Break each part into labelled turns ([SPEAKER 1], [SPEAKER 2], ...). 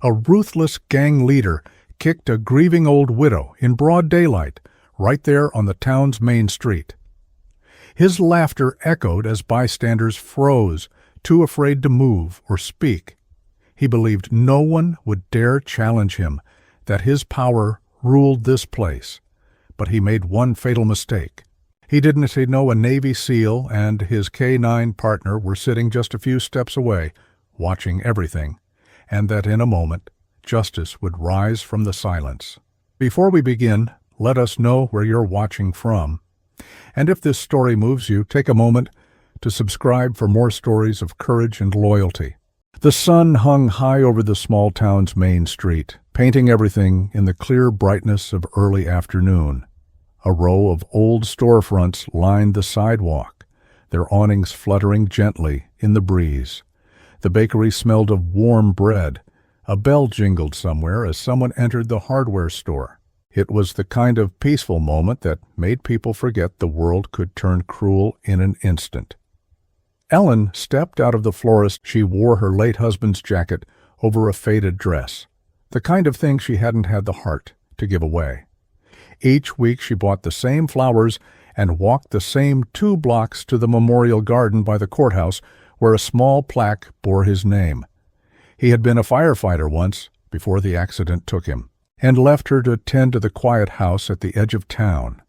[SPEAKER 1] A ruthless gang leader kicked a grieving old widow in broad daylight, right there on the town's main street. His laughter echoed as bystanders froze, too afraid to move or speak. He believed no one would dare challenge him, that his power ruled this place. But he made one fatal mistake. He didn't know a Navy SEAL and his K-9 partner were sitting just a few steps away, watching everything, and that in a moment, justice would rise from the silence. Before we begin, let us know where you're watching from. And if this story moves you, take a moment to subscribe for more stories of courage and loyalty. The sun hung high over the small town's main street, painting everything in the clear brightness of early afternoon. A row of old storefronts lined the sidewalk, their awnings fluttering gently in the breeze. The bakery smelled of warm bread. A bell jingled somewhere as someone entered the hardware store. It was the kind of peaceful moment that made people forget the world could turn cruel in an instant. Ellen stepped out of the florist. She wore her late husband's jacket over a faded dress, the kind of thing she hadn't had the heart to give away. Each week she bought the same flowers and walked the same 2 blocks to the memorial garden by the courthouse where a small plaque bore his name. He had been a firefighter once, before the accident took him, and left her to tend to the quiet house at the edge of town.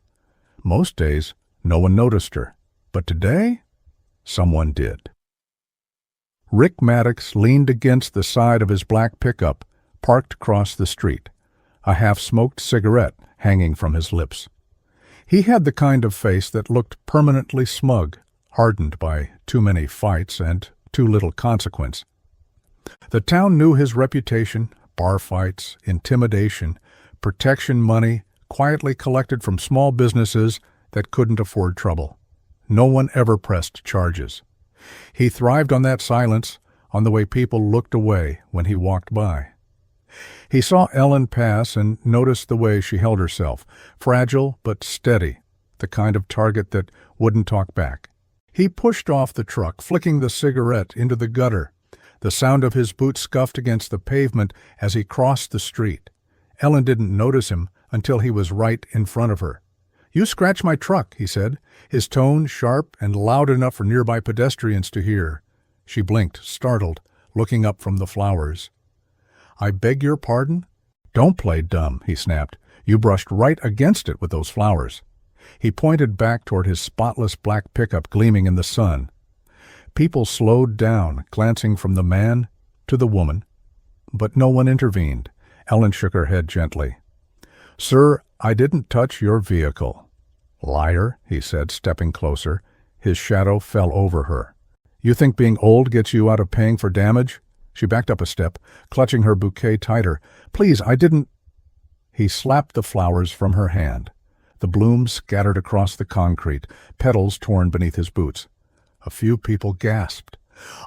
[SPEAKER 1] Most days, no one noticed her, but today, someone did. Rick Maddox leaned against the side of his black pickup, parked across the street, a half-smoked cigarette hanging from his lips. He had the kind of face that looked permanently smug, hardened by too many fights and too little consequence. The town knew his reputation: bar fights, intimidation, protection money quietly collected from small businesses that couldn't afford trouble. No one ever pressed charges. He thrived on that silence, on the way people looked away when he walked by. He saw Ellen pass and noticed the way she held herself, fragile but steady, the kind of target that wouldn't talk back. He pushed off the truck, flicking the cigarette into the gutter. The sound of his boots scuffed against the pavement as he crossed the street. Ellen didn't notice him until he was right in front of her. "You scratched my truck," he said, his tone sharp and loud enough for nearby pedestrians to hear. She blinked, startled, looking up from the flowers. "I beg your pardon?" "Don't play dumb," he snapped. "You brushed right against it with those flowers." He pointed back toward his spotless black pickup gleaming in the sun. People slowed down, glancing from the man to the woman, but no one intervened. Ellen shook her head gently. "Sir, I didn't touch your vehicle." "Liar," he said, stepping closer. His shadow fell over her. "You think being old gets you out of paying for damage?" She backed up a step, clutching her bouquet tighter. "Please, I didn't—" He slapped the flowers from her hand. The blooms scattered across the concrete, petals torn beneath his boots. A few people gasped.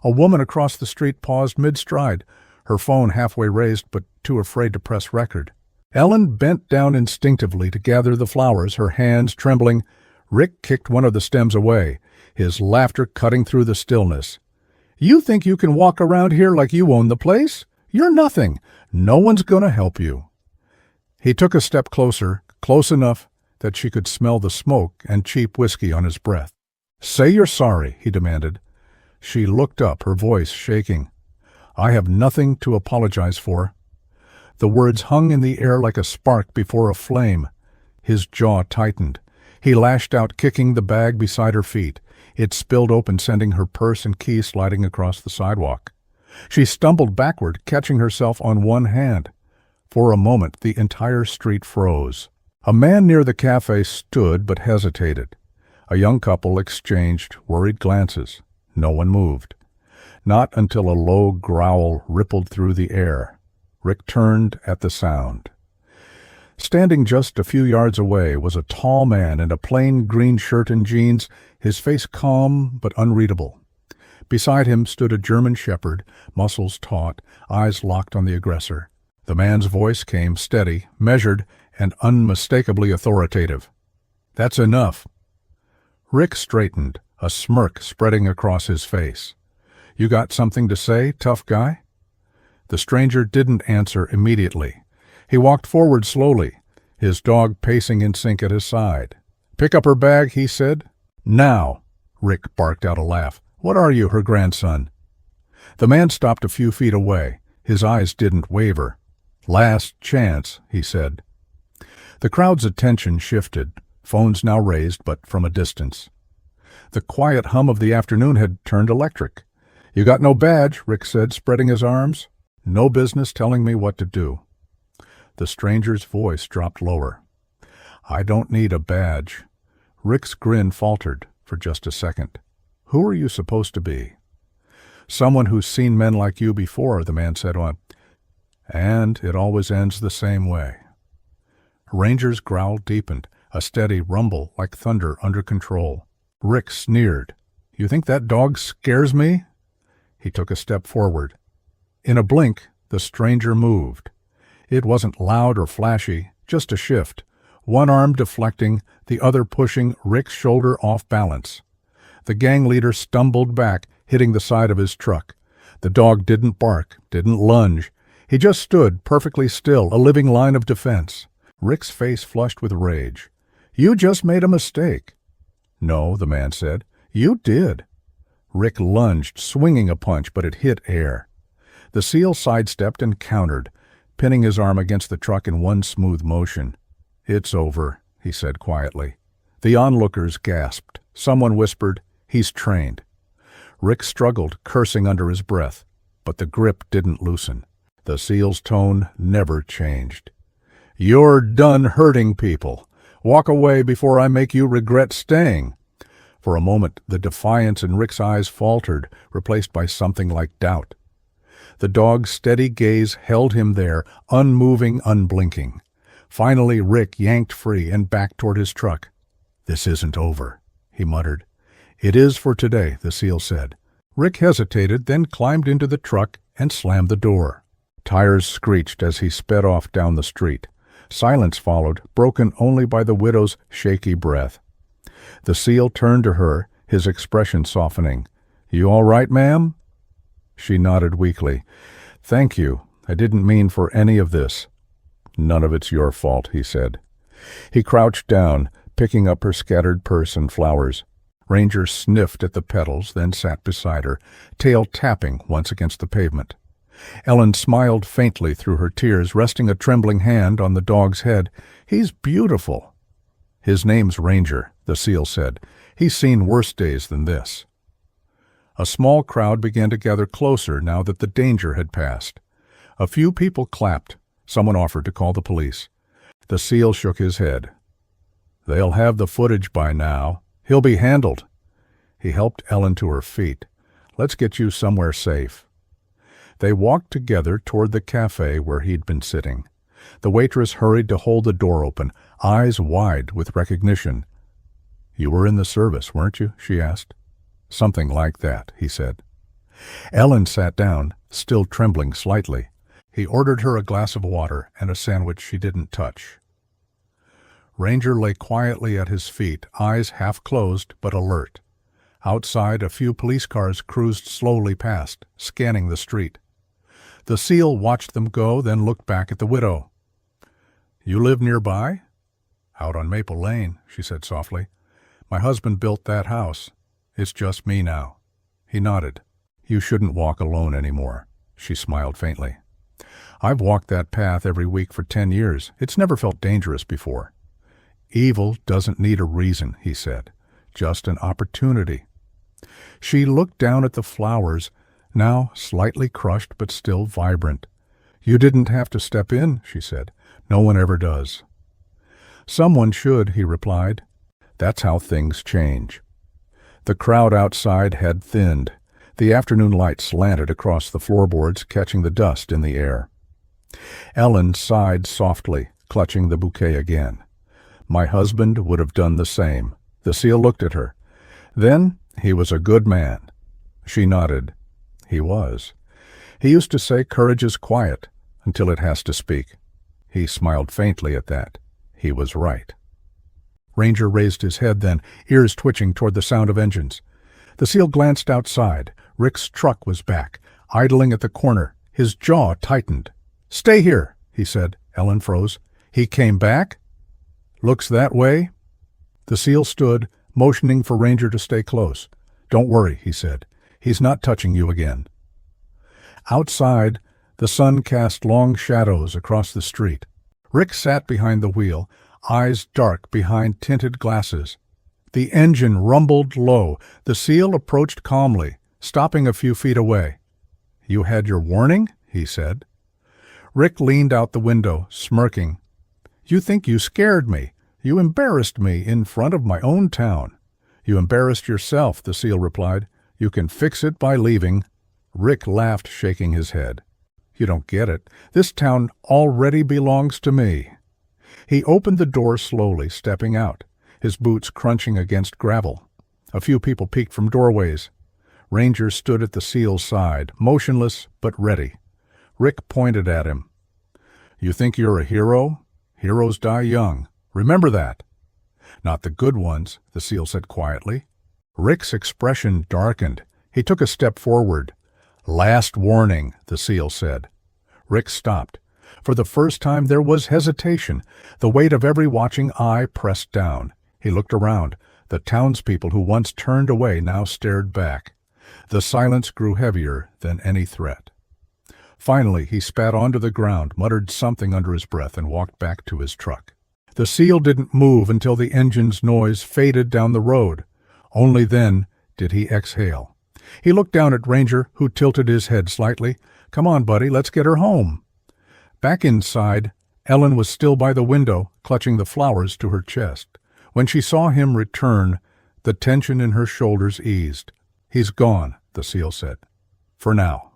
[SPEAKER 1] A woman across the street paused mid-stride, her phone halfway raised but too afraid to press record. Ellen bent down instinctively to gather the flowers, her hands trembling. Rick kicked one of the stems away, his laughter cutting through the stillness. "You think you can walk around here like you own the place? You're nothing. No one's going to help you." He took a step closer, close enough that she could smell the smoke and cheap whiskey on his breath. "Say you're sorry," he demanded. She looked up, her voice shaking. "I have nothing to apologize for." The words hung in the air like a spark before a flame. His jaw tightened. He lashed out, kicking the bag beside her feet. It spilled open, sending her purse and key sliding across the sidewalk. She stumbled backward, catching herself on one hand. For a moment, the entire street froze. A man near the cafe stood but hesitated. A young couple exchanged worried glances. No one moved. Not until a low growl rippled through the air. Rick turned at the sound. Standing just a few yards away was a tall man in a plain green shirt and jeans, his face calm but unreadable. Beside him stood a German shepherd, muscles taut, eyes locked on the aggressor. The man's voice came steady, measured, and unmistakably authoritative. "That's enough." Rick straightened, a smirk spreading across his face. "You got something to say, tough guy?" The stranger didn't answer immediately. He walked forward slowly, his dog pacing in sync at his side. "Pick up her bag," he said. "Now!" Rick barked out a laugh. "What are you, her grandson?" The man stopped a few feet away. His eyes didn't waver. "Last chance," he said. The crowd's attention shifted, phones now raised, but from a distance. The quiet hum of the afternoon had turned electric. "You got no badge," Rick said, spreading his arms. "No business telling me what to do." The stranger's voice dropped lower. "I don't need a badge." Rick's grin faltered for just a second. "Who are you supposed to be?" "Someone who's seen men like you before," the man said on. "And it always ends the same way." Ranger's growl deepened, a steady rumble like thunder under control. Rick sneered. "You think that dog scares me?" He took a step forward. In a blink, the stranger moved. It wasn't loud or flashy, just a shift. One arm deflecting, the other pushing Rick's shoulder off balance. The gang leader stumbled back, hitting the side of his truck. The dog didn't bark, didn't lunge. He just stood perfectly still, a living line of defense. Rick's face flushed with rage. "You just made a mistake." "No," the man said. "You did." Rick lunged, swinging a punch, but it hit air. The SEAL sidestepped and countered, pinning his arm against the truck in one smooth motion. "It's over," he said quietly. The onlookers gasped. Someone whispered, "He's trained." Rick struggled, cursing under his breath, but the grip didn't loosen. The SEAL's tone never changed. "You're done hurting people. Walk away before I make you regret staying." For a moment, the defiance in Rick's eyes faltered, replaced by something like doubt. The dog's steady gaze held him there, unmoving, unblinking. Finally, Rick yanked free and back toward his truck. "This isn't over," he muttered. "It is for today," the SEAL said. Rick hesitated, then climbed into the truck and slammed the door. Tires screeched as he sped off down the street. Silence followed, broken only by the widow's shaky breath. The SEAL turned to her, his expression softening. "You all right, ma'am?" She nodded weakly. "Thank you. I didn't mean for any of this." "None of it's your fault," he said. He crouched down, picking up her scattered purse and flowers. Ranger sniffed at the petals, then sat beside her, tail tapping once against the pavement. Ellen smiled faintly through her tears, resting a trembling hand on the dog's head. "He's beautiful." "His name's Ranger," the SEAL said. "He's seen worse days than this." A small crowd began to gather closer now that the danger had passed. A few people clapped. Someone offered to call the police. The SEAL shook his head. "They'll have the footage by now. He'll be handled." He helped Ellen to her feet. "Let's get you somewhere safe." They walked together toward the cafe where he'd been sitting. The waitress hurried to hold the door open, eyes wide with recognition. "You were in the service, weren't you?" she asked. "Something like that," he said. Ellen sat down, still trembling slightly. He ordered her a glass of water and a sandwich she didn't touch. Ranger lay quietly at his feet, eyes half closed but alert. Outside, a few police cars cruised slowly past, scanning the street. The SEAL watched them go, then looked back at the widow. "You live nearby?" "Out on Maple Lane," she said softly. "My husband built that house. It's just me now." He nodded. "You shouldn't walk alone anymore." She smiled faintly. "I've walked that path every week for 10 years. It's never felt dangerous before." "Evil doesn't need a reason," he said. "Just an opportunity." She looked down at the flowers, now slightly crushed but still vibrant. "You didn't have to step in," she said. "No one ever does." "Someone should," he replied. "That's how things change." The crowd outside had thinned. The afternoon light slanted across the floorboards, catching the dust in the air. Ellen sighed softly, clutching the bouquet again. "My husband would have done the same." The SEAL looked at her. "Then he was a good man." She nodded. He was. He used to say courage is quiet until it has to speak. He smiled faintly at that. He was right. Ranger raised his head then, ears twitching toward the sound of engines. The SEAL glanced outside. Rick's truck was back, idling at the corner, His jaw tightened. "Stay here," he said. Ellen froze. "He came back?" "Looks that way." The SEAL stood, motioning for Ranger to stay close. "Don't worry," he said. "He's not touching you again." Outside, the sun cast long shadows across the street. Rick sat behind the wheel, eyes dark behind tinted glasses. The engine rumbled low. The SEAL approached calmly, stopping a few feet away. "You had your warning?" he said. Rick leaned out the window, smirking. "You think you scared me. You embarrassed me in front of my own town." "You embarrassed yourself," the SEAL replied. "You can fix it by leaving." Rick laughed, shaking his head. "You don't get it. This town already belongs to me." He opened the door slowly, stepping out, his boots crunching against gravel. A few people peeked from doorways. Ranger stood at the SEAL's side, motionless but ready. Rick pointed at him. "You think you're a hero? Heroes die young. Remember that." "Not the good ones," the SEAL said quietly. Rick's expression darkened. He took a step forward. "Last warning," the SEAL said. Rick stopped. For the first time there was hesitation. The weight of every watching eye pressed down. He looked around. The townspeople who once turned away now stared back. The silence grew heavier than any threat. Finally, he spat onto the ground, muttered something under his breath, and walked back to his truck. The SEAL didn't move until the engine's noise faded down the road. Only then did he exhale. He looked down at Ranger, who tilted his head slightly. "Come on, buddy, let's get her home." Back inside, Ellen was still by the window, clutching the flowers to her chest. When she saw him return, the tension in her shoulders eased. "He's gone," the SEAL said. "For now."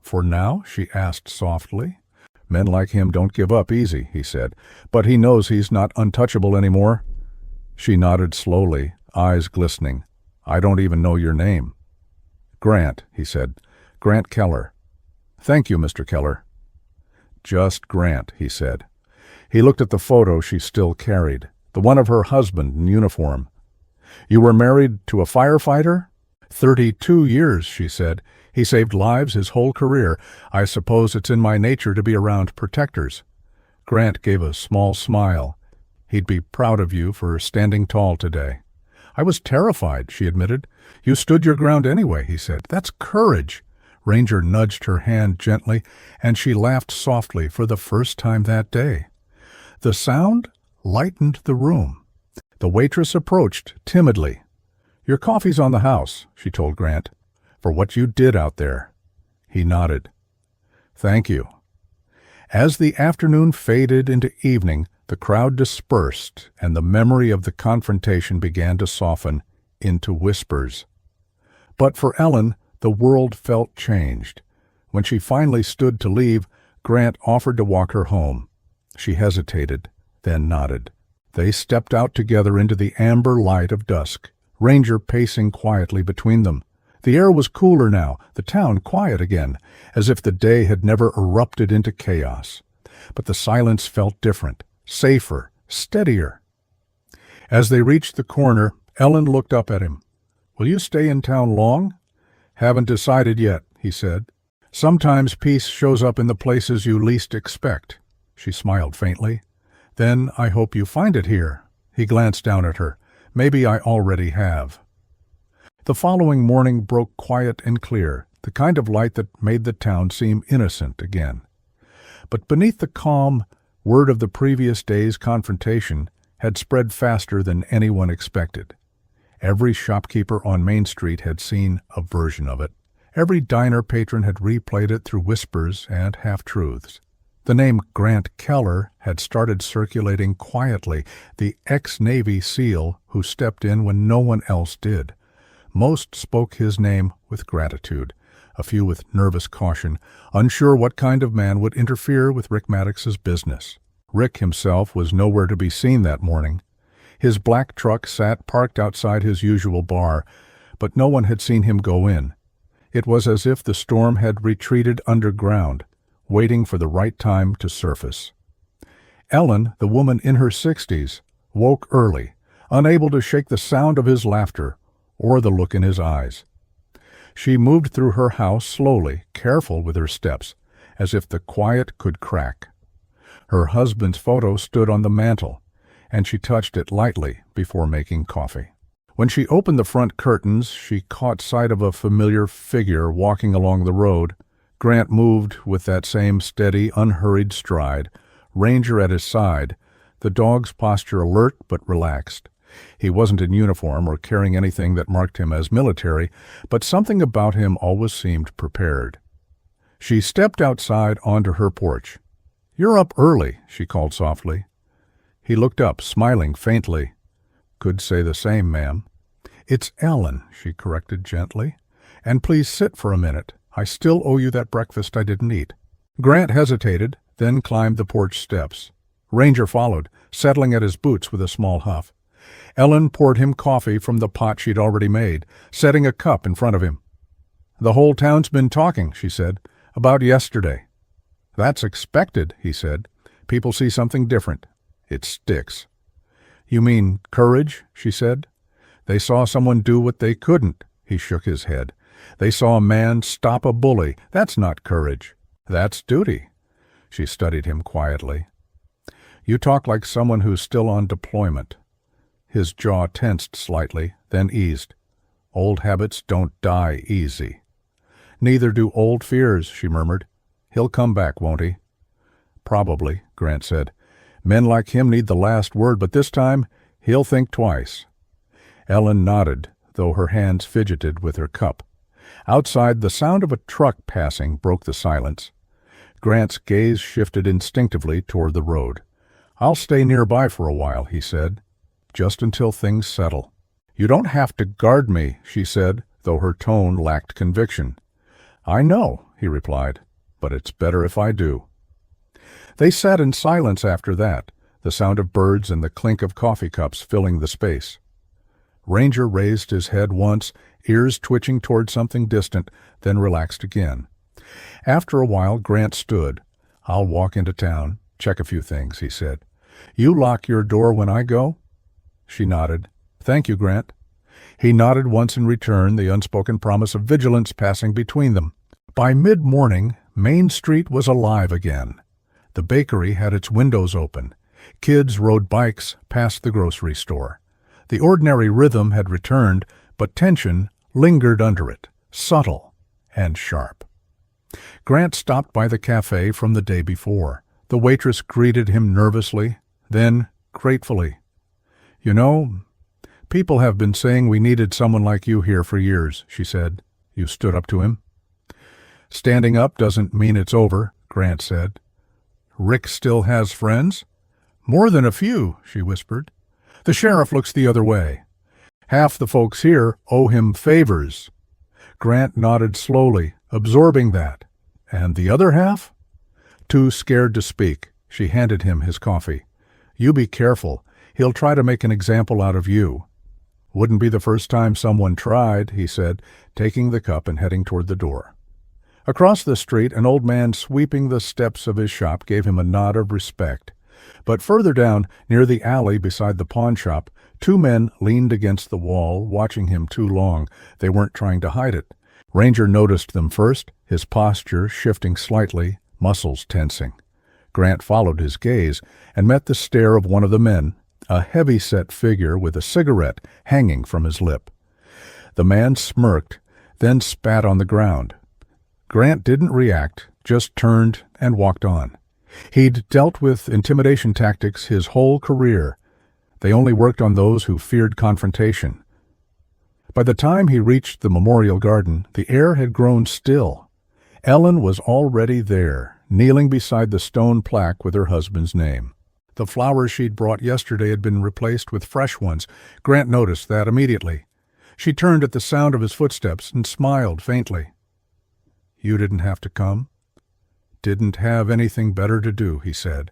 [SPEAKER 1] "For now?" she asked softly. "Men like him don't give up easy," he said. "But he knows he's not untouchable anymore." She nodded slowly, eyes glistening. "I don't even know your name." "Grant," he said. "Grant Keller." "Thank you, Mr. Keller." "Just Grant," he said. He looked at the photo she still carried, the one of her husband in uniform. "You were married to a firefighter?" 32 years, she said. "He saved lives his whole career. I suppose it's in my nature to be around protectors." Grant gave a small smile. "He'd be proud of you for standing tall today." "I was terrified," she admitted. "You stood your ground anyway," he said. "That's courage." Ranger nudged her hand gently, and she laughed softly for the first time that day. The sound lightened the room. The waitress approached timidly. "Your coffee's on the house," she told Grant, "for what you did out there." He nodded. "Thank you." As the afternoon faded into evening, the crowd dispersed, and the memory of the confrontation began to soften into whispers. But for Ellen, the world felt changed. When she finally stood to leave, Grant offered to walk her home. She hesitated, then nodded. They stepped out together into the amber light of dusk, Ranger pacing quietly between them. The air was cooler now, the town quiet again, as if the day had never erupted into chaos. But the silence felt different, safer, steadier. As they reached the corner, Ellen looked up at him. "Will you stay in town long?" "Haven't decided yet," he said. "Sometimes peace shows up in the places you least expect." She smiled faintly. "Then I hope you find it here." He glanced down at her. "Maybe I already have." The following morning broke quiet and clear, the kind of light that made the town seem innocent again. But beneath the calm, word of the previous day's confrontation had spread faster than anyone expected. Every shopkeeper on Main Street had seen a version of it. Every diner patron had replayed it through whispers and half-truths. The name Grant Keller had started circulating quietly, the ex-Navy SEAL who stepped in when no one else did. Most spoke his name with gratitude, a few with nervous caution, unsure what kind of man would interfere with Rick Maddox's business. Rick himself was nowhere to be seen that morning. His black truck sat parked outside his usual bar, but no one had seen him go in. It was as if the storm had retreated underground, waiting for the right time to surface. Ellen, the woman in her 60s, woke early, unable to shake the sound of his laughter or the look in his eyes. She moved through her house slowly, careful with her steps, as if the quiet could crack. Her husband's photo stood on the mantel, and she touched it lightly before making coffee. When she opened the front curtains, she caught sight of a familiar figure walking along the road. Grant moved with that same steady, unhurried stride, Ranger at his side, the dog's posture alert but relaxed. He wasn't in uniform or carrying anything that marked him as military, but something about him always seemed prepared. She stepped outside onto her porch. "You're up early," she called softly. He looked up, smiling faintly. "Could say the same, ma'am." "It's Ellen," she corrected gently. "And please sit for a minute. I still owe you that breakfast I didn't eat." Grant hesitated, then climbed the porch steps. Ranger followed, settling at his boots with a small huff. Ellen poured him coffee from the pot she'd already made, setting a cup in front of him. "The whole town's been talking," she said, "about yesterday." "That's expected," he said. "People see something different. It sticks." "You mean courage?" she said. "They saw someone do what they couldn't." He shook his head. "They saw a man stop a bully. That's not courage. That's duty." She studied him quietly. "You talk like someone who's still on deployment." His jaw tensed slightly, then eased. "Old habits don't die easy." "Neither do old fears," she murmured. "He'll come back, won't he?" "Probably," Grant said. "Men like him need the last word, but this time he'll think twice." Ellen nodded, though her hands fidgeted with her cup. Outside, the sound of a truck passing broke the silence. Grant's gaze shifted instinctively toward the road. "I'll stay nearby for a while," he said. "Just until things settle." "You don't have to guard me," she said, though her tone lacked conviction. "I know," he replied, "but it's better if I do." They sat in silence after that, the sound of birds and the clink of coffee cups filling the space. Ranger raised his head once, ears twitching toward something distant, then relaxed again. After a while, Grant stood. "I'll walk into town, check a few things," he said. "You lock your door when I go?" She nodded. "Thank you, Grant." He nodded once in return, the unspoken promise of vigilance passing between them. By mid-morning, Main Street was alive again. The bakery had its windows open. Kids rode bikes past the grocery store. The ordinary rhythm had returned, but tension lingered under it, subtle and sharp. Grant stopped by the cafe from the day before. The waitress greeted him nervously, then gratefully. "You know, people have been saying we needed someone like you here for years," she said. "You stood up to him." "Standing up doesn't mean it's over," Grant said. "Rick still has friends?" "More than a few," she whispered. "The sheriff looks the other way. Half the folks here owe him favors." Grant nodded slowly, absorbing that. "And the other half?" Too scared to speak, she handed him his coffee. "You be careful. He'll try to make an example out of you." "Wouldn't be the first time someone tried," he said, taking the cup and heading toward the door. Across the street, an old man sweeping the steps of his shop gave him a nod of respect. But further down, near the alley beside the pawn shop, two men leaned against the wall, watching him too long. They weren't trying to hide it. Ranger noticed them first, his posture shifting slightly, muscles tensing. Grant followed his gaze and met the stare of one of the men, a heavy-set figure with a cigarette hanging from his lip. The man smirked, then spat on the ground. Grant didn't react, just turned and walked on. He'd dealt with intimidation tactics his whole career. They only worked on those who feared confrontation. By the time he reached the memorial garden, the air had grown still. Ellen was already there, kneeling beside the stone plaque with her husband's name. The flowers she'd brought yesterday had been replaced with fresh ones. Grant noticed that immediately. She turned at the sound of his footsteps and smiled faintly. "You didn't have to come?" "Didn't have anything better to do," he said.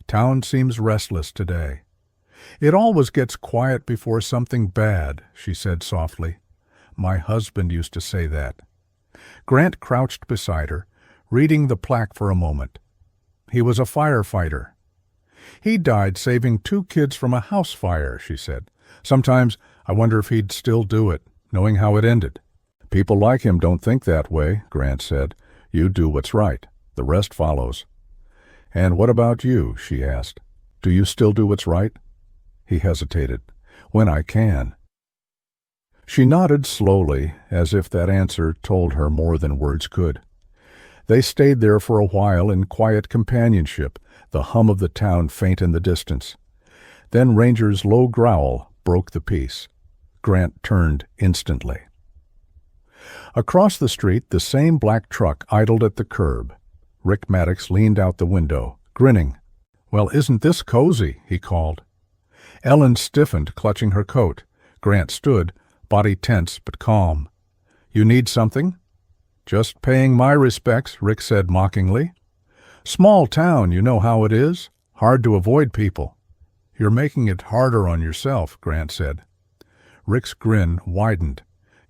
[SPEAKER 1] "Town seems restless today." "It always gets quiet before something bad," she said softly. "My husband used to say that." Grant crouched beside her, reading the plaque for a moment. He was a firefighter. "He died saving 2 kids from a house fire," she said. "Sometimes I wonder if he'd still do it, knowing how it ended." People like him don't think that way, Grant said. You do what's right. The rest follows. And what about you? She asked. Do you still do what's right? He hesitated. When I can. She nodded slowly, as if that answer told her more than words could. They stayed there for a while in quiet companionship, the hum of the town faint in the distance. Then Ranger's low growl broke the peace. Grant turned instantly. Across the street, the same black truck idled at the curb. Rick Maddox leaned out the window, grinning. "Well, isn't this cozy?" he called. Ellen stiffened, clutching her coat. Grant stood, body tense but calm. "You need something?" "Just paying my respects," Rick said mockingly. "Small town, you know how it is. Hard to avoid people." "You're making it harder on yourself," Grant said. Rick's grin widened.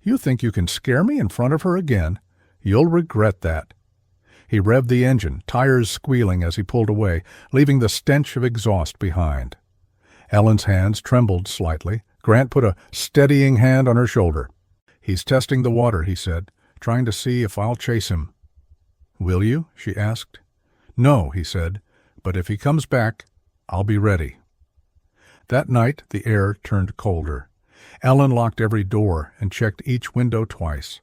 [SPEAKER 1] "You think you can scare me in front of her again? You'll regret that." He revved the engine, tires squealing as he pulled away, leaving the stench of exhaust behind. Ellen's hands trembled slightly. Grant put a steadying hand on her shoulder. "He's testing the water," he said, "trying to see if I'll chase him." "Will you?" she asked. "No," he said, "but if he comes back, I'll be ready." That night the air turned colder. Ellen locked every door and checked each window twice.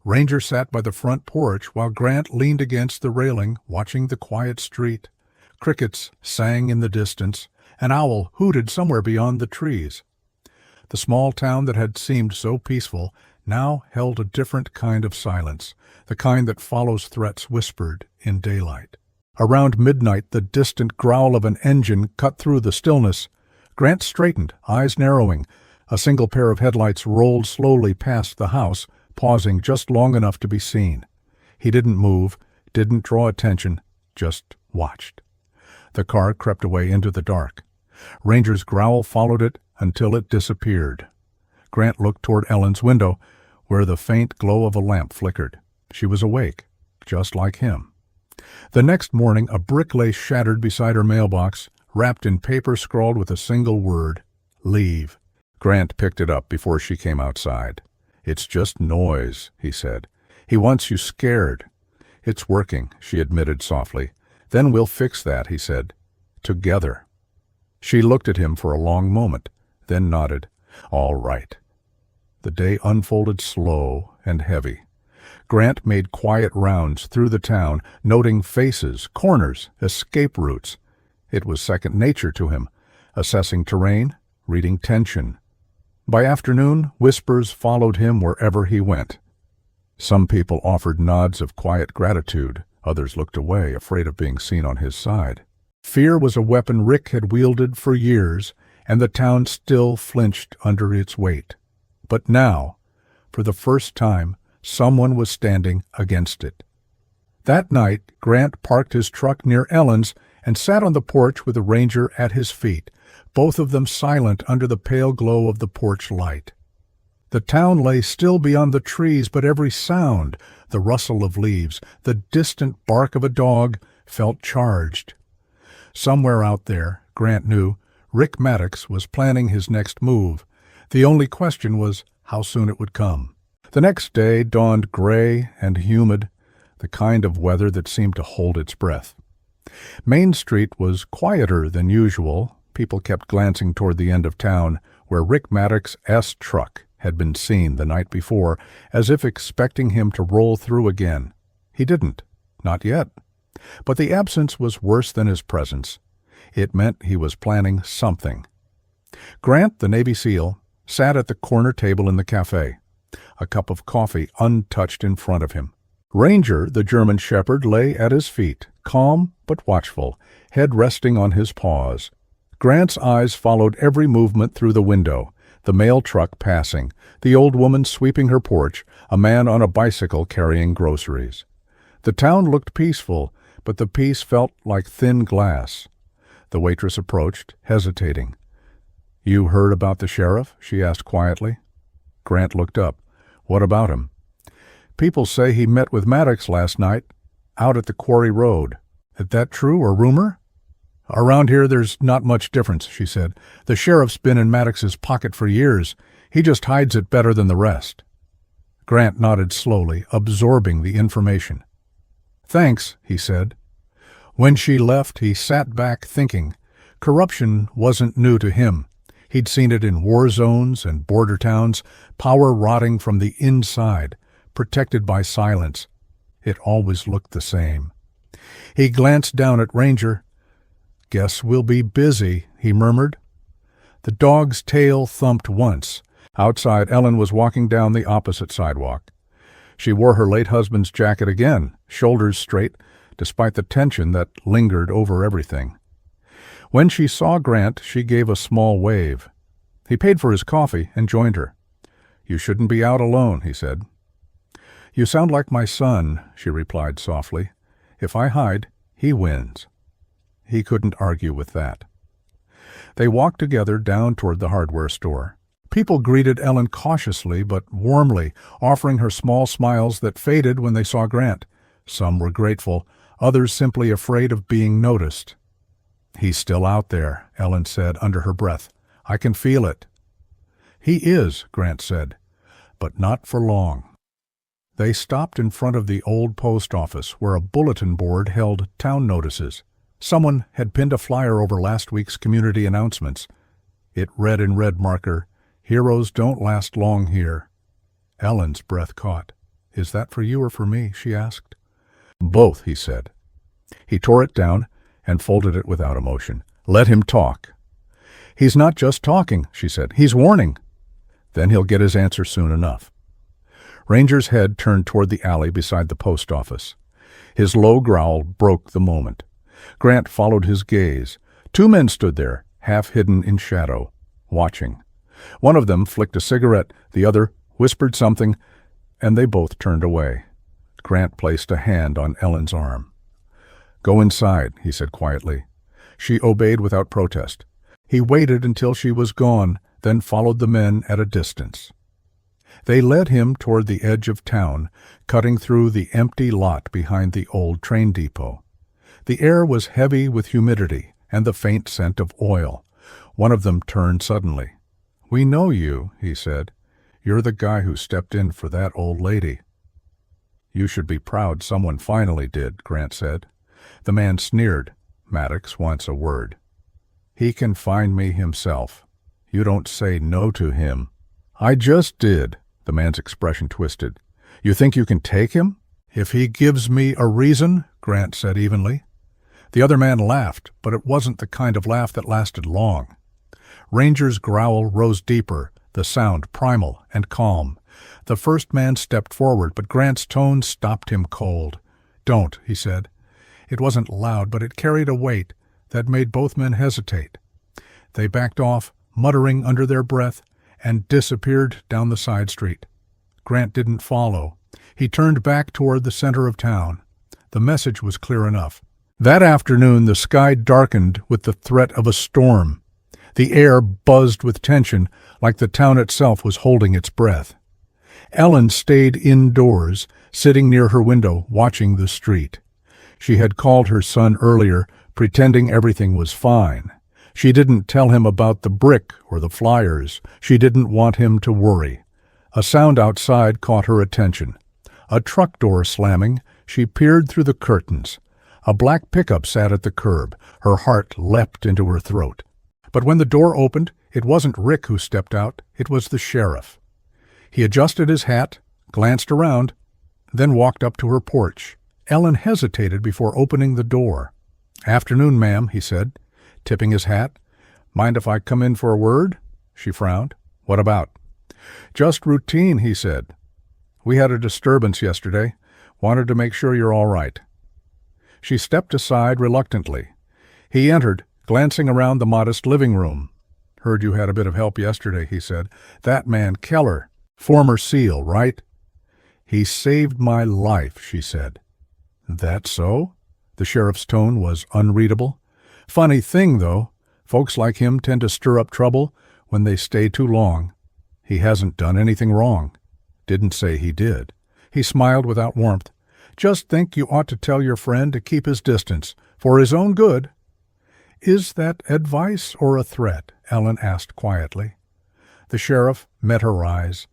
[SPEAKER 1] Ranger sat by the front porch while Grant leaned against the railing, watching the quiet street. Crickets sang in the distance. An owl hooted somewhere beyond the trees. The small town that had seemed so peaceful now held a different kind of silence, the kind that follows threats whispered in daylight. Around midnight, the distant growl of an engine cut through the stillness. Grant straightened, eyes narrowing. A single pair of headlights rolled slowly past the house, pausing just long enough to be seen. He didn't move, didn't draw attention, just watched. The car crept away into the dark. Ranger's growl followed it until it disappeared. Grant looked toward Ellen's window, where the faint glow of a lamp flickered. She was awake, just like him. The next morning, a brick lay shattered beside her mailbox, wrapped in paper scrawled with a single word, "Leave." Grant picked it up before she came outside. "It's just noise," he said. "He wants you scared." "It's working," she admitted softly. "Then we'll fix that," he said. "Together." She looked at him for a long moment, then nodded. "All right." The day unfolded slow and heavy. Grant made quiet rounds through the town, noting faces, corners, escape routes. It was second nature to him, assessing terrain, reading tension. By afternoon, whispers followed him wherever he went. Some people offered nods of quiet gratitude. Others looked away, afraid of being seen on his side. Fear was a weapon Rick had wielded for years, and the town still flinched under its weight. But now, for the first time, someone was standing against it. That night, Grant parked his truck near Ellen's and sat on the porch with the Ranger at his feet, both of them silent under the pale glow of the porch light. The town lay still beyond the trees, but every sound, the rustle of leaves, the distant bark of a dog, felt charged. Somewhere out there, Grant knew, Rick Maddox was planning his next move. The only question was how soon it would come. The next day dawned gray and humid, the kind of weather that seemed to hold its breath. Main Street was quieter than usual. People kept glancing toward the end of town, where Rick Maddox's truck had been seen the night before, as if expecting him to roll through again. He didn't, not yet. But the absence was worse than his presence. It meant he was planning something. Grant, the Navy SEAL, sat at the corner table in the cafe, a cup of coffee untouched in front of him. Ranger, the German shepherd, lay at his feet, calm but watchful, head resting on his paws. Grant's eyes followed every movement through the window, the mail truck passing, the old woman sweeping her porch, a man on a bicycle carrying groceries. The town looked peaceful, but the peace felt like thin glass. The waitress approached, hesitating. "You heard about the sheriff?" she asked quietly. Grant looked up. "What about him?" "People say he met with Maddox last night, out at the Quarry Road. Is that true or rumor?" "Around here there's not much difference," she said. "The sheriff's been in Maddox's pocket for years. He just hides it better than the rest." Grant nodded slowly, absorbing the information. "Thanks," he said. When she left, he sat back thinking. Corruption wasn't new to him. He'd seen it in war zones and border towns, power rotting from the inside, protected by silence. It always looked the same. He glanced down at Ranger. "Guess we'll be busy," he murmured. The dog's tail thumped once. Outside, Ellen was walking down the opposite sidewalk. She wore her late husband's jacket again, shoulders straight, despite the tension that lingered over everything. When she saw Grant, she gave a small wave. He paid for his coffee and joined her. "You shouldn't be out alone," he said. "You sound like my son," she replied softly. "If I hide, he wins." He couldn't argue with that. They walked together down toward the hardware store. People greeted Ellen cautiously but warmly, offering her small smiles that faded when they saw Grant. Some were grateful, others simply afraid of being noticed. "He's still out there," Ellen said under her breath. "I can feel it." "He is," Grant said, "but not for long." They stopped in front of the old post office where a bulletin board held town notices. Someone had pinned a flyer over last week's community announcements. It read in red marker, "Heroes don't last long here." Ellen's breath caught. "Is that for you or for me?" she asked. "Both," he said. He tore it down and folded it without emotion. "Let him talk." "He's not just talking," she said. "He's warning." "Then he'll get his answer soon enough." Ranger's head turned toward the alley beside the post office. His low growl broke the moment. Grant followed his gaze. Two men stood there, half hidden in shadow, watching. One of them flicked a cigarette, the other whispered something, and they both turned away. Grant placed a hand on Ellen's arm. "Go inside," he said quietly. She obeyed without protest. He waited until she was gone, then followed the men at a distance. They led him toward the edge of town, cutting through the empty lot behind the old train depot. The air was heavy with humidity and the faint scent of oil. One of them turned suddenly. "We know you," he said. "You're the guy who stepped in for that old lady." "You should be proud someone finally did," Grant said. The man sneered. "Maddox wants a word." "He can find me himself. You don't say no to him." "I just did." The man's expression twisted. "You think you can take him?" "If he gives me a reason," Grant said evenly. The other man laughed, but it wasn't the kind of laugh that lasted long. Ranger's growl rose deeper, the sound primal and calm. The first man stepped forward, but Grant's tone stopped him cold. "Don't," he said. It wasn't loud, but it carried a weight that made both men hesitate. They backed off, muttering under their breath, and disappeared down the side street. Grant didn't follow. He turned back toward the center of town. The message was clear enough. That afternoon the sky darkened with the threat of a storm. The air buzzed with tension, like the town itself was holding its breath. Ellen stayed indoors, sitting near her window, watching the street. She had called her son earlier, pretending everything was fine. She didn't tell him about the brick or the flyers. She didn't want him to worry. A sound outside caught her attention. A truck door slamming, she peered through the curtains. A black pickup sat at the curb. Her heart leapt into her throat. But when the door opened, it wasn't Rick who stepped out. It was the sheriff. He adjusted his hat, glanced around, then walked up to her porch. Ellen hesitated before opening the door. "Afternoon, ma'am," he said, tipping his hat. "Mind if I come in for a word?" She frowned. "What about?" "Just routine," he said. "We had a disturbance yesterday. Wanted to make sure you're all right." She stepped aside reluctantly. He entered, glancing around the modest living room. "Heard you had a bit of help yesterday," he said. "That man Keller, former SEAL, right?" "He saved my life," she said. "That so?" The sheriff's tone was unreadable. "Funny thing, though. Folks like him tend to stir up trouble when they stay too long. He hasn't done anything wrong." Didn't say he did. He smiled without warmth. "Just think you ought to tell your friend to keep his distance, for his own good." "Is that advice or a threat?" Ellen asked quietly. The sheriff met her eyes.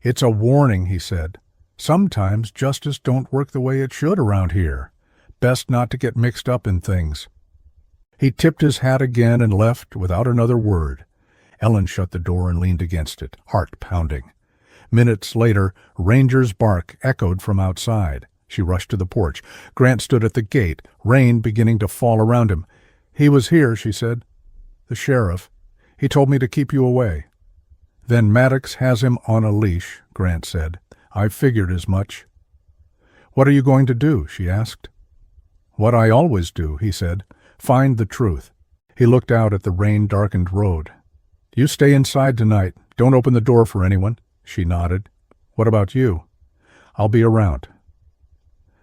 [SPEAKER 1] "It's a warning," he said. "Sometimes justice don't work the way it should around here. Best not to get mixed up in things." He tipped his hat again and left without another word. Ellen shut the door and leaned against it, heart pounding. Minutes later, Ranger's bark echoed from outside. She rushed to the porch. Grant stood at the gate, rain beginning to fall around him. "He was here," she said. "The sheriff. He told me to keep you away." "Then Maddox has him on a leash," Grant said. "I figured as much." "What are you going to do?" she asked. "What I always do," he said. "Find the truth." He looked out at the rain-darkened road. "You stay inside tonight. Don't open the door for anyone." She nodded. "What about you?" "I'll be around."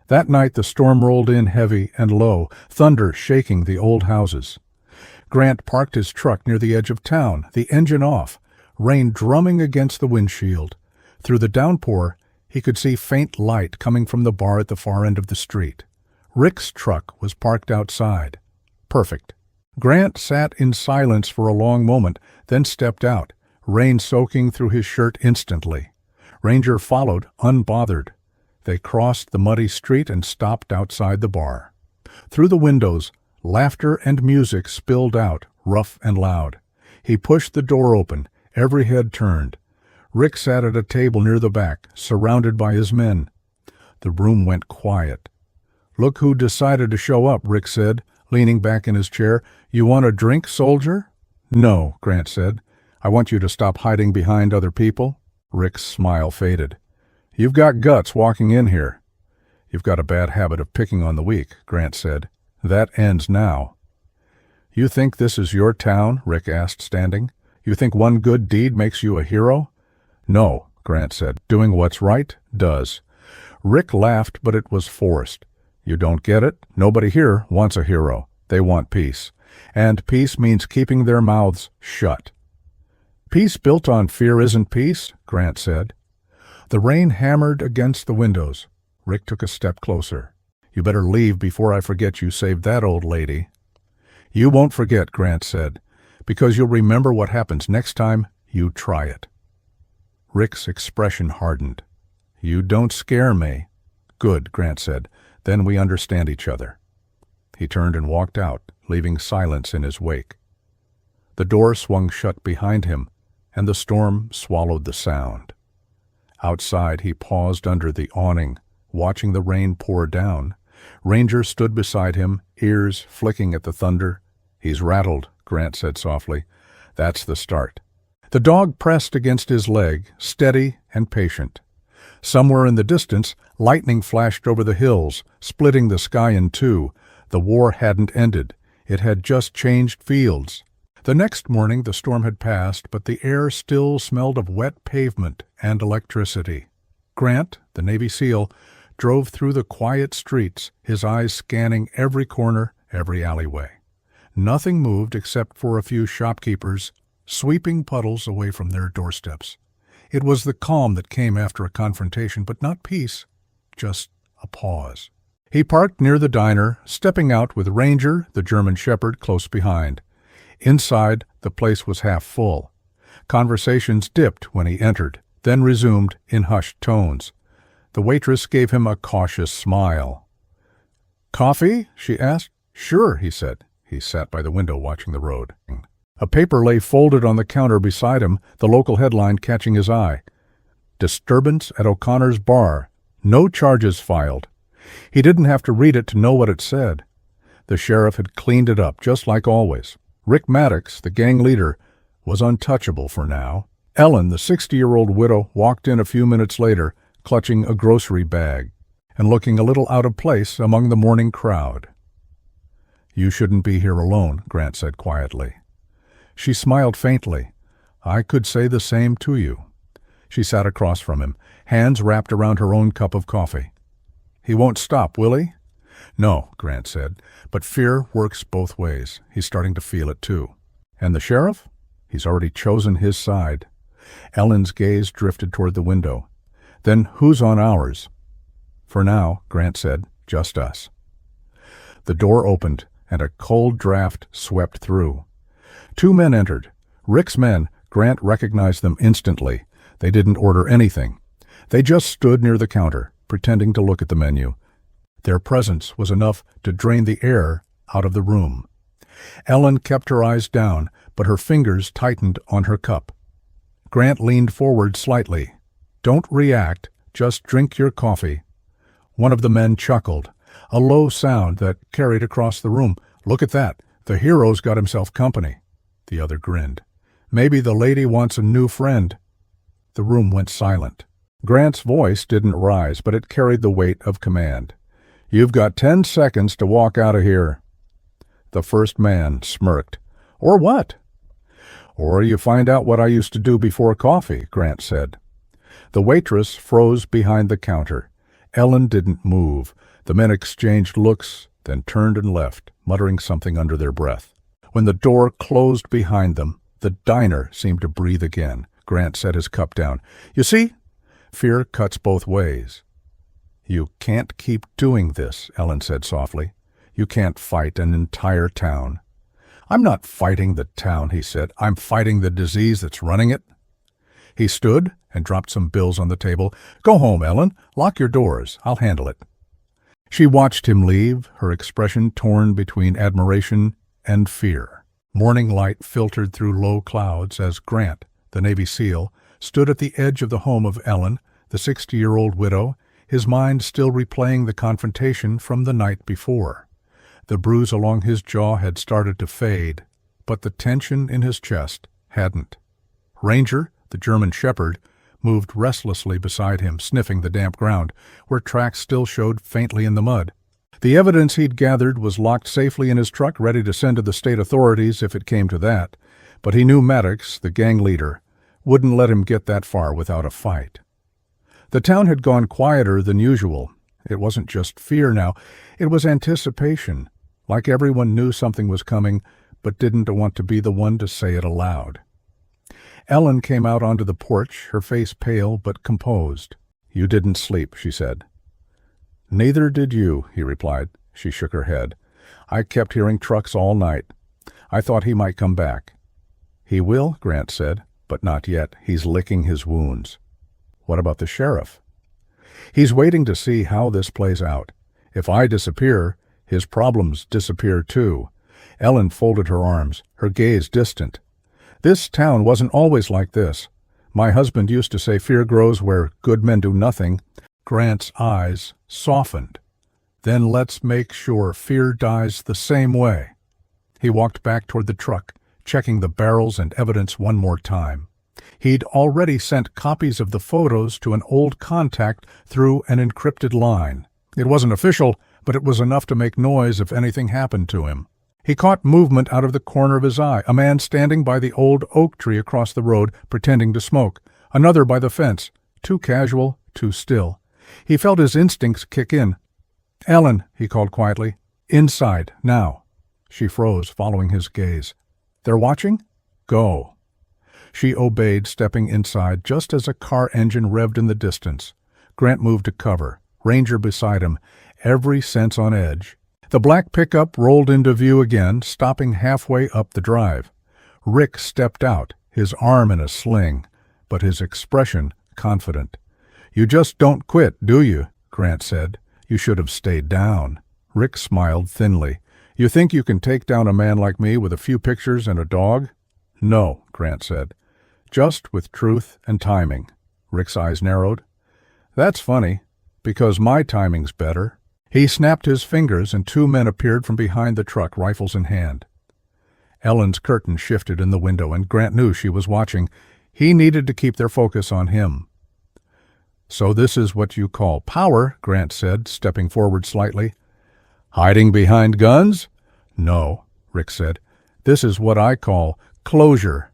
[SPEAKER 1] That night the storm rolled in heavy and low, thunder shaking the old houses. Grant parked his truck near the edge of town, the engine off, rain drumming against the windshield. Through the downpour, he could see faint light coming from the bar at the far end of the street. Rick's truck was parked outside. Perfect. Grant sat in silence for a long moment, then stepped out, rain soaking through his shirt instantly. Ranger followed, unbothered. They crossed the muddy street and stopped outside the bar. Through the windows, laughter and music spilled out, rough and loud. He pushed the door open, every head turned. Rick sat at a table near the back, surrounded by his men. The room went quiet. "Look who decided to show up," Rick said, leaning back in his chair. "You want a drink, soldier?" "No," Grant said. "I want you to stop hiding behind other people." Rick's smile faded. "You've got guts walking in here." "You've got a bad habit of picking on the weak," Grant said. "That ends now." "You think this is your town?" Rick asked, standing. "You think one good deed makes you a hero?" "No," Grant said. "Doing what's right does." Rick laughed, but it was forced. "You don't get it? Nobody here wants a hero. They want peace. And peace means keeping their mouths shut." "Peace built on fear isn't peace," Grant said. The rain hammered against the windows. Rick took a step closer. "You better leave before I forget you saved that old lady." "You won't forget," Grant said, "because you'll remember what happens next time you try it." Rick's expression hardened. "You don't scare me." "Good," Grant said. "Then we understand each other." He turned and walked out, leaving silence in his wake. The door swung shut behind him, and the storm swallowed the sound. Outside he paused under the awning, watching the rain pour down. Ranger stood beside him, ears flicking at the thunder. "He's rattled," Grant said softly. "That's the start." The dog pressed against his leg, steady and patient. Somewhere in the distance, lightning flashed over the hills, splitting the sky in two. The war hadn't ended. It had just changed fields. The next morning the storm had passed, but the air still smelled of wet pavement and electricity. Grant, the Navy SEAL, drove through the quiet streets, his eyes scanning every corner, every alleyway. Nothing moved except for a few shopkeepers, sweeping puddles away from their doorsteps. It was the calm that came after a confrontation, but not peace, just a pause. He parked near the diner, stepping out with Ranger, the German shepherd, close behind. Inside, the place was half full. Conversations dipped when he entered, then resumed in hushed tones. The waitress gave him a cautious smile. "Coffee?" she asked. "Sure," he said. He sat by the window watching the road. A paper lay folded on the counter beside him, the local headline catching his eye. "Disturbance at O'Connor's bar. No charges filed." He didn't have to read it to know what it said. The sheriff had cleaned it up, just like always. Rick Maddox, the gang leader, was untouchable for now. Ellen, the 60-year-old widow, walked in a few minutes later, clutching a grocery bag, and looking a little out of place among the morning crowd. "You shouldn't be here alone," Grant said quietly. She smiled faintly. "I could say the same to you." She sat across from him, hands wrapped around her own cup of coffee. "He won't stop, will he?" "No," Grant said, "but fear works both ways. He's starting to feel it, too." "And the sheriff?" "He's already chosen his side." Ellen's gaze drifted toward the window. "Then who's on ours?" "For now," Grant said, "just us." The door opened, and a cold draft swept through. Two men entered. Rick's men, Grant recognized them instantly. They didn't order anything. They just stood near the counter, pretending to look at the menu. Their presence was enough to drain the air out of the room. Ellen kept her eyes down, but her fingers tightened on her cup. Grant leaned forward slightly. "Don't react, just drink your coffee." One of the men chuckled, a low sound that carried across the room. "Look at that, the hero's got himself company." The other grinned. "Maybe the lady wants a new friend." The room went silent. Grant's voice didn't rise, but it carried the weight of command. "You've got 10 seconds to walk out of here." The first man smirked. "Or what?" "Or you find out what I used to do before coffee," Grant said. The waitress froze behind the counter. Ellen didn't move. The men exchanged looks, then turned and left, muttering something under their breath. When the door closed behind them, the diner seemed to breathe again. Grant set his cup down. "You see? Fear cuts both ways." "You can't keep doing this," Ellen said softly. "You can't fight an entire town." "I'm not fighting the town," he said. "I'm fighting the disease that's running it." He stood and dropped some bills on the table. "Go home, Ellen. Lock your doors. I'll handle it." She watched him leave, her expression torn between admiration and fear. Morning light filtered through low clouds as Grant, the Navy SEAL, stood at the edge of the home of Ellen, the 60-year-old widow, his mind still replaying the confrontation from the night before. The bruise along his jaw had started to fade, but the tension in his chest hadn't. Ranger, the German shepherd, moved restlessly beside him, sniffing the damp ground, where tracks still showed faintly in the mud. The evidence he'd gathered was locked safely in his truck, ready to send to the state authorities if it came to that, but he knew Maddox, the gang leader, wouldn't let him get that far without a fight. The town had gone quieter than usual. It wasn't just fear now, it was anticipation, like everyone knew something was coming, but didn't want to be the one to say it aloud. Ellen came out onto the porch, her face pale but composed. "You didn't sleep," she said. "Neither did you," he replied. She shook her head. "I kept hearing trucks all night. I thought he might come back." "He will," Grant said, "but not yet. He's licking his wounds." "What about the sheriff?" "He's waiting to see how this plays out. If I disappear, his problems disappear too." Ellen folded her arms, her gaze distant. "This town wasn't always like this. My husband used to say fear grows where good men do nothing." Grant's eyes softened. "Then let's make sure fear dies the same way." He walked back toward the truck, checking the barrels and evidence one more time. He'd already sent copies of the photos to an old contact through an encrypted line. It wasn't official, but it was enough to make noise if anything happened to him. He caught movement out of the corner of his eye, a man standing by the old oak tree across the road, pretending to smoke, another by the fence, too casual, too still. He felt his instincts kick in. "Ellen," he called quietly, "inside, now." She froze, following his gaze. "They're watching? Go." She obeyed, stepping inside just as a car engine revved in the distance. Grant moved to cover, Ranger beside him, every sense on edge. The black pickup rolled into view again, stopping halfway up the drive. Rick stepped out, his arm in a sling, but his expression confident. "You just don't quit, do you?" Grant said. "You should have stayed down." Rick smiled thinly. "You think you can take down a man like me with a few pictures and a dog?" "No," Grant said. "Just with truth and timing." Rick's eyes narrowed. "That's funny, because my timing's better." He snapped his fingers, and 2 men appeared from behind the truck, rifles in hand. Ellen's curtain shifted in the window, and Grant knew she was watching. He needed to keep their focus on him. "So this is what you call power," Grant said, stepping forward slightly. "Hiding behind guns?" "No," Rick said. "This is what I call closure."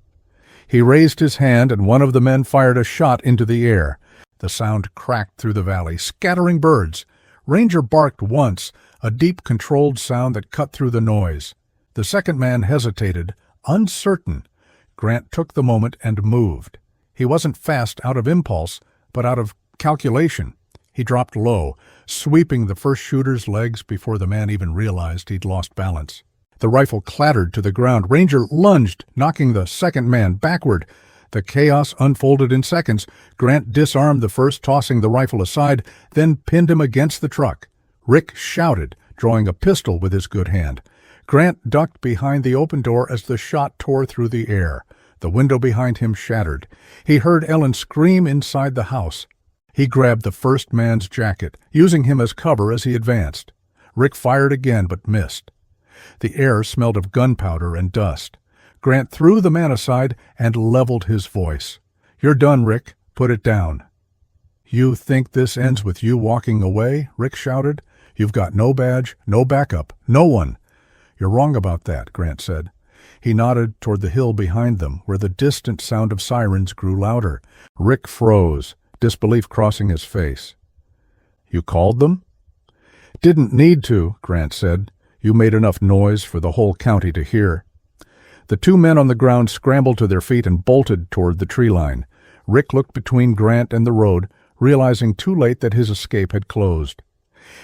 [SPEAKER 1] He raised his hand, and one of the men fired a shot into the air. The sound cracked through the valley, scattering birds. Ranger barked once, a deep, controlled sound that cut through the noise. The second man hesitated, uncertain. Grant took the moment and moved. He wasn't fast out of impulse, but out of calculation. He dropped low, sweeping the first shooter's legs before the man even realized he'd lost balance. The rifle clattered to the ground. Ranger lunged, knocking the second man backward. The chaos unfolded in seconds. Grant disarmed the first, tossing the rifle aside, then pinned him against the truck. Rick shouted, drawing a pistol with his good hand. Grant ducked behind the open door as the shot tore through the air. The window behind him shattered. He heard Ellen scream inside the house. He grabbed the first man's jacket, using him as cover as he advanced. Rick fired again but missed. The air smelled of gunpowder and dust. Grant threw the man aside and leveled his voice. "You're done, Rick. Put it down." "You think this ends with you walking away?" Rick shouted. "You've got no badge, no backup, no one." "You're wrong about that," Grant said. He nodded toward the hill behind them, where the distant sound of sirens grew louder. Rick froze, disbelief crossing his face. "You called them?" "Didn't need to," Grant said. "You made enough noise for the whole county to hear." The two men on the ground scrambled to their feet and bolted toward the tree line. Rick looked between Grant and the road, realizing too late that his escape had closed.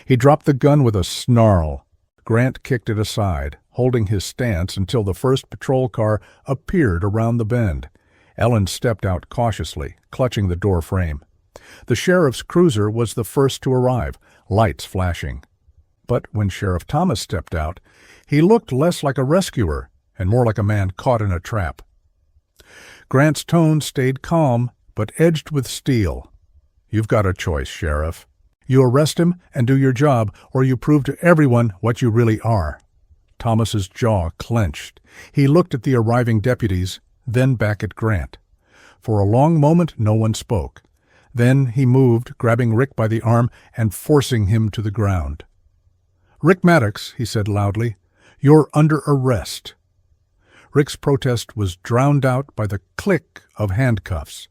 [SPEAKER 1] He dropped the gun with a snarl. Grant kicked it aside, holding his stance until the first patrol car appeared around the bend. Ellen stepped out cautiously, clutching the door frame. The sheriff's cruiser was the first to arrive, lights flashing. But when Sheriff Thomas stepped out, he looked less like a rescuer and more like a man caught in a trap. Grant's tone stayed calm, but edged with steel. "You've got a choice, Sheriff. You arrest him and do your job, or you prove to everyone what you really are." Thomas's jaw clenched. He looked at the arriving deputies, then back at Grant. For a long moment, no one spoke. Then he moved, grabbing Rick by the arm and forcing him to the ground. "Rick Maddox," he said loudly, "you're under arrest." Rick's protest was drowned out by the click of handcuffs.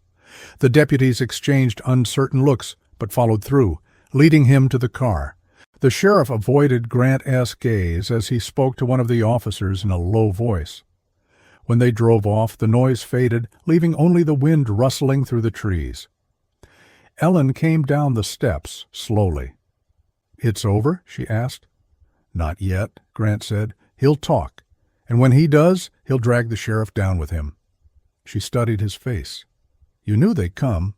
[SPEAKER 1] The deputies exchanged uncertain looks, but followed through, leading him to the car. The sheriff avoided Grant's gaze as he spoke to one of the officers in a low voice. When they drove off, the noise faded, leaving only the wind rustling through the trees. Ellen came down the steps slowly. "It's over?" she asked. "Not yet," Grant said. "He'll talk. And when he does, he'll drag the sheriff down with him." She studied his face. "You knew they'd come."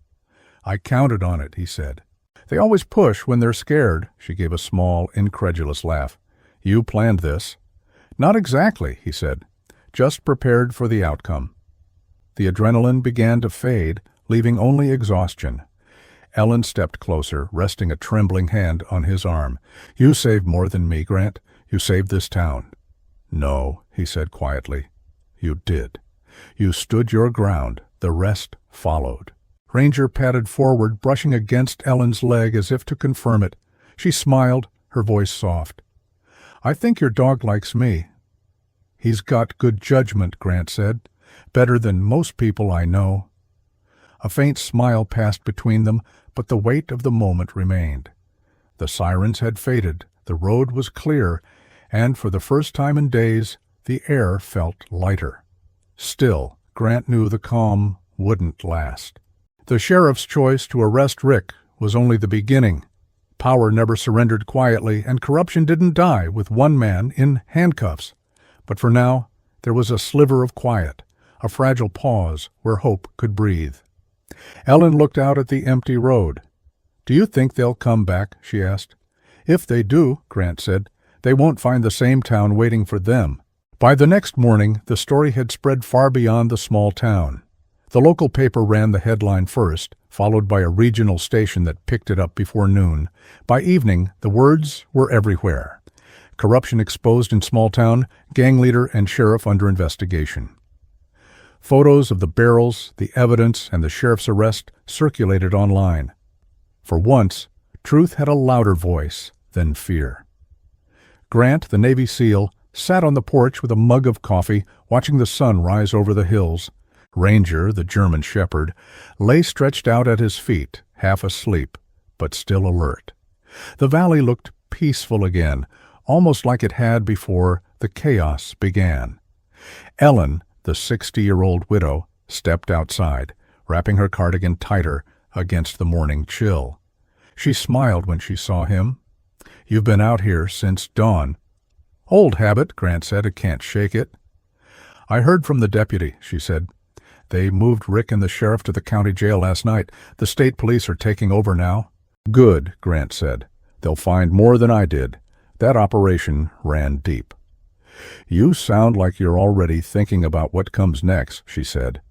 [SPEAKER 1] "I counted on it," he said. "They always push when they're scared." She gave a small, incredulous laugh. "You planned this." "Not exactly," he said. "Just prepared for the outcome." The adrenaline began to fade, leaving only exhaustion. Ellen stepped closer, resting a trembling hand on his arm. "You saved more than me, Grant. You saved this town." "No," he said quietly. "You did. You stood your ground. The rest followed." Ranger padded forward, brushing against Ellen's leg as if to confirm it. She smiled, her voice soft. "I think your dog likes me." "He's got good judgment," Grant said. "Better than most people I know." A faint smile passed between them, but the weight of the moment remained. The sirens had faded, the road was clear, and for the first time in days, the air felt lighter. Still, Grant knew the calm wouldn't last. The sheriff's choice to arrest Rick was only the beginning. Power never surrendered quietly, and corruption didn't die with one man in handcuffs. But for now, there was a sliver of quiet, a fragile pause where hope could breathe. Ellen looked out at the empty road. "Do you think they'll come back?" she asked. "If they do," Grant said, "they won't find the same town waiting for them." By the next morning, the story had spread far beyond the small town. The local paper ran the headline first, followed by a regional station that picked it up before noon. By evening, the words were everywhere. Corruption exposed in small town, gang leader and sheriff under investigation. Photos of the barrels, the evidence, and the sheriff's arrest circulated online. For once, truth had a louder voice than fear. Grant, the Navy SEAL, sat on the porch with a mug of coffee, watching the sun rise over the hills. Ranger, the German shepherd, lay stretched out at his feet, half asleep, but still alert. The valley looked peaceful again, almost like it had before the chaos began. Ellen, the 60-year-old widow, stepped outside, wrapping her cardigan tighter against the morning chill. She smiled when she saw him. "You've been out here since dawn." "Old habit," Grant said. "I can't shake it." "I heard from the deputy," she said. They moved Rick and the sheriff to the county jail last night. The state police are taking over now. Good, Grant said. They'll find more than I did. That operation ran deep. You sound like you're already thinking about what comes next, she said.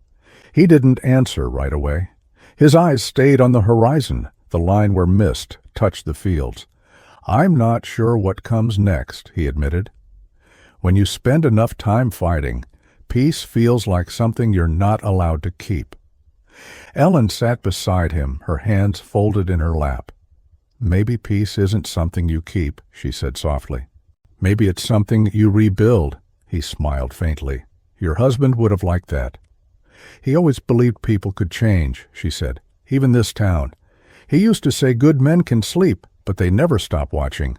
[SPEAKER 1] He didn't answer right away. His eyes stayed on the horizon, the line where mist touched the fields. I'm not sure what comes next, he admitted. When you spend enough time fighting, peace feels like something you're not allowed to keep. Ellen sat beside him, her hands folded in her lap. Maybe peace isn't something you keep, she said softly. Maybe it's something you rebuild, he smiled faintly. Your husband would have liked that. He always believed people could change, she said, even this town. He used to say good men can sleep, but they never stop watching.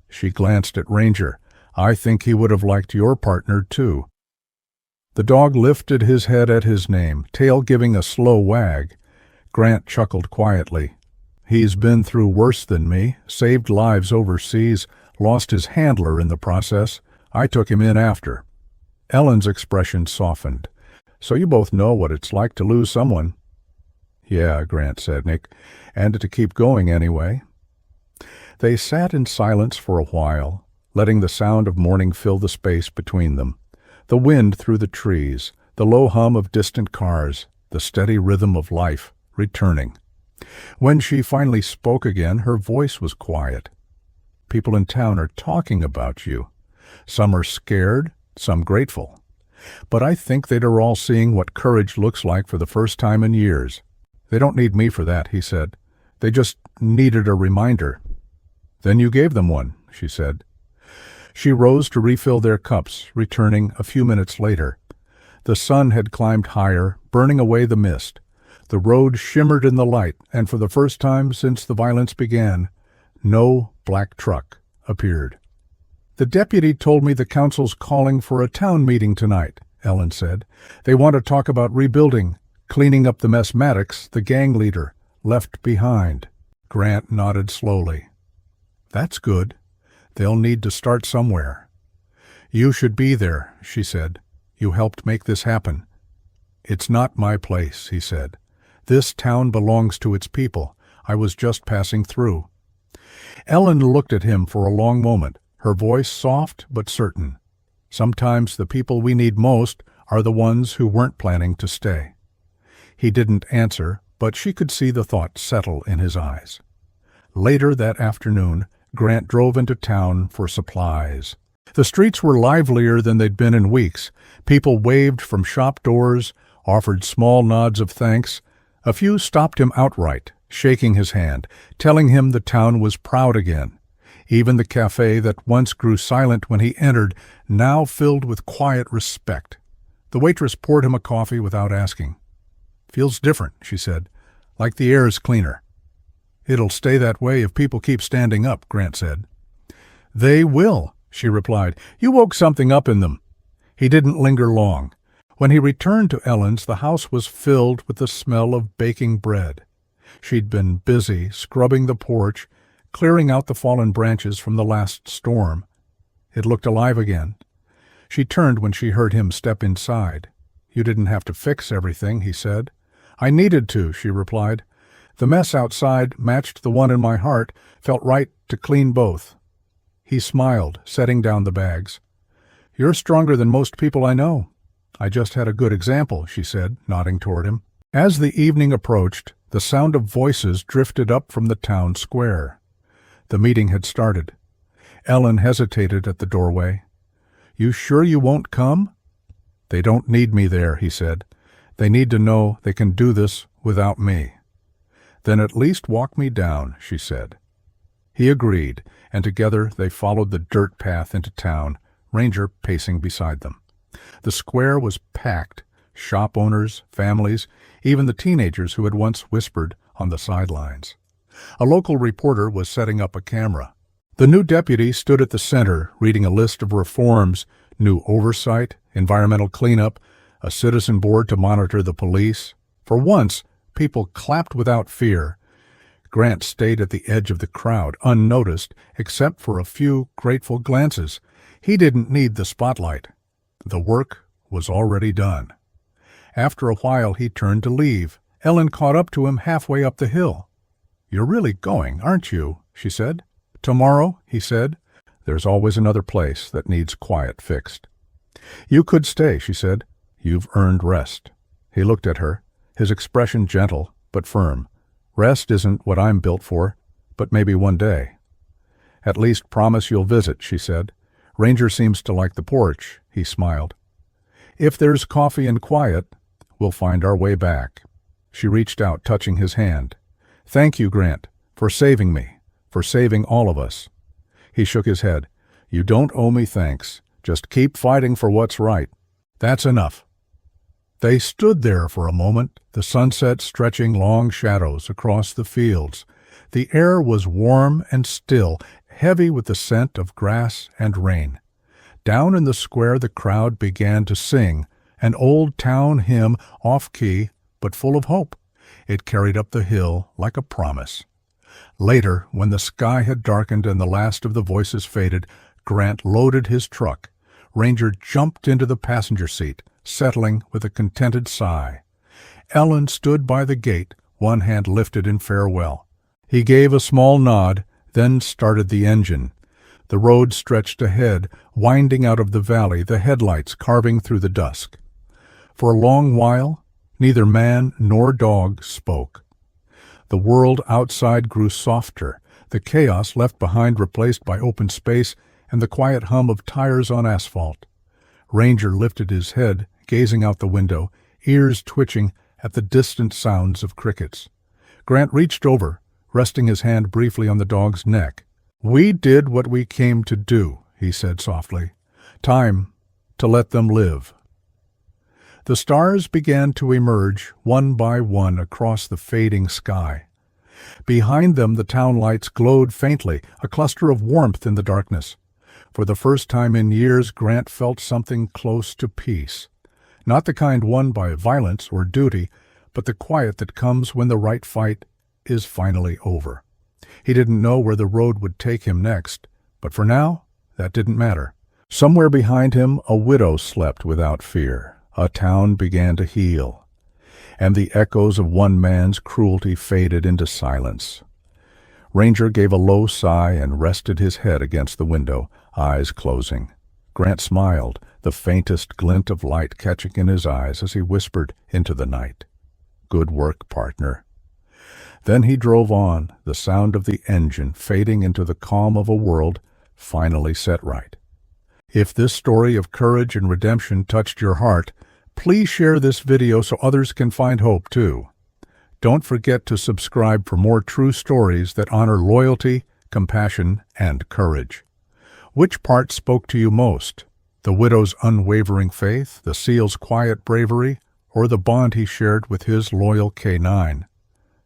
[SPEAKER 1] She glanced at Ranger. I think he would have liked your partner, too. The dog lifted his head at his name, tail giving a slow wag. Grant chuckled quietly. He's been through worse than me, saved lives overseas, lost his handler in the process. I took him in after. Ellen's expression softened. So you both know what it's like to lose someone. Yeah, Grant said, Nick, and to keep going anyway. They sat in silence for a while, letting the sound of morning fill the space between them. The wind through the trees, the low hum of distant cars, the steady rhythm of life returning. When she finally spoke again, her voice was quiet. People in town are talking about you. Some are scared, some grateful. But I think they're all seeing what courage looks like for the first time in years. They don't need me for that, he said. They just needed a reminder. Then you gave them one, she said. She rose to refill their cups, returning a few minutes later. The sun had climbed higher, burning away the mist. The road shimmered in the light, and for the first time since the violence began, no black truck appeared. The deputy told me the council's calling for a town meeting tonight, Ellen said. They want to talk about rebuilding, cleaning up the mess Maddox, the gang leader, left behind. Grant nodded slowly. That's good. They'll need to start somewhere. You should be there, she said. You helped make this happen. It's not my place, he said. This town belongs to its people. I was just passing through. Ellen looked at him for a long moment, her voice soft but certain. Sometimes the people we need most are the ones who weren't planning to stay. He didn't answer, but she could see the thought settle in his eyes. Later that afternoon, Grant drove into town for supplies. The streets were livelier than they'd been in weeks. People waved from shop doors, offered small nods of thanks. A few stopped him outright, shaking his hand, telling him the town was proud again. Even the cafe that once grew silent when he entered now filled with quiet respect. The waitress poured him a coffee without asking. Feels different, she said, like the air's cleaner. It'll stay that way if people keep standing up, Grant said. They will, she replied. You woke something up in them. He didn't linger long. When he returned to Ellen's, the house was filled with the smell of baking bread. She'd been busy scrubbing the porch, clearing out the fallen branches from the last storm. It looked alive again. She turned when she heard him step inside. You didn't have to fix everything, he said. I needed to, she replied. The mess outside matched the one in my heart, felt right to clean both. He smiled, setting down the bags. You're stronger than most people I know. I just had a good example, she said, nodding toward him. As the evening approached, the sound of voices drifted up from the town square. The meeting had started. Ellen hesitated at the doorway. You sure you won't come? They don't need me there, he said. They need to know they can do this without me. Then at least walk me down, she said. He agreed, and together they followed the dirt path into town, Ranger pacing beside them. The square was packed, shop owners, families, even the teenagers who had once whispered on the sidelines. A local reporter was setting up a camera. The new deputy stood at the center, reading a list of reforms, new oversight, environmental cleanup, a citizen board to monitor the police. For once, people clapped without fear. Grant stayed at the edge of the crowd, unnoticed, except for a few grateful glances. He didn't need the spotlight. The work was already done. After a while he turned to leave. Ellen caught up to him halfway up the hill. "You're really going, aren't you?" she said. "Tomorrow," he said. "There's always another place that needs quiet fixed." "You could stay," she said. "You've earned rest." He looked at her, his expression gentle but firm. "Rest isn't what I'm built for, but maybe one day." "At least promise you'll visit," she said. "Ranger seems to like the porch," he smiled. "If there's coffee and quiet, we'll find our way back." She reached out, touching his hand. "Thank you, Grant, for saving me, for saving all of us." He shook his head. "You don't owe me thanks. Just keep fighting for what's right. That's enough." They stood there for a moment, the sunset stretching long shadows across the fields. The air was warm and still, heavy with the scent of grass and rain. Down in the square the crowd began to sing, an old town hymn, off-key, but full of hope. It carried up the hill like a promise. Later, when the sky had darkened and the last of the voices faded, Grant loaded his truck. Ranger jumped into the passenger seat, settling with a contented sigh. Ellen stood by the gate, one hand lifted in farewell. He gave a small nod, then started the engine. The road stretched ahead, winding out of the valley, the headlights carving through the dusk. For a long while, neither man nor dog spoke. The world outside grew softer, the chaos left behind replaced by open space and the quiet hum of tires on asphalt. Ranger lifted his head, gazing out the window, ears twitching at the distant sounds of crickets. Grant reached over, resting his hand briefly on the dog's neck. "We did what we came to do," he said softly. "Time to let them live." The stars began to emerge, one by one, across the fading sky. Behind them the town lights glowed faintly, a cluster of warmth in the darkness. For the first time in years, Grant felt something close to peace. Not the kind won by violence or duty, but the quiet that comes when the right fight is finally over. He didn't know where the road would take him next, but for now, that didn't matter. Somewhere behind him, a widow slept without fear. A town began to heal, and the echoes of one man's cruelty faded into silence. Ranger gave a low sigh and rested his head against the window, eyes closing. Grant smiled, the faintest glint of light catching in his eyes as he whispered into the night, "Good work, partner." Then he drove on, the sound of the engine fading into the calm of a world finally set right. If this story of courage and redemption touched your heart, please share this video so others can find hope too. Don't forget to subscribe for more true stories that honor loyalty, compassion, and courage. Which part spoke to you most? The widow's unwavering faith, the SEAL's quiet bravery, or the bond he shared with his loyal K9?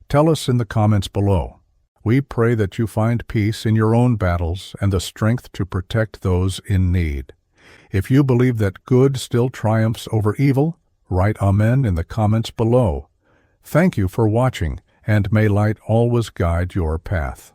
[SPEAKER 1] Tell us in the comments below. We pray that you find peace in your own battles and the strength to protect those in need. If you believe that good still triumphs over evil, write Amen in the comments below. Thank you for watching, and may light always guide your path.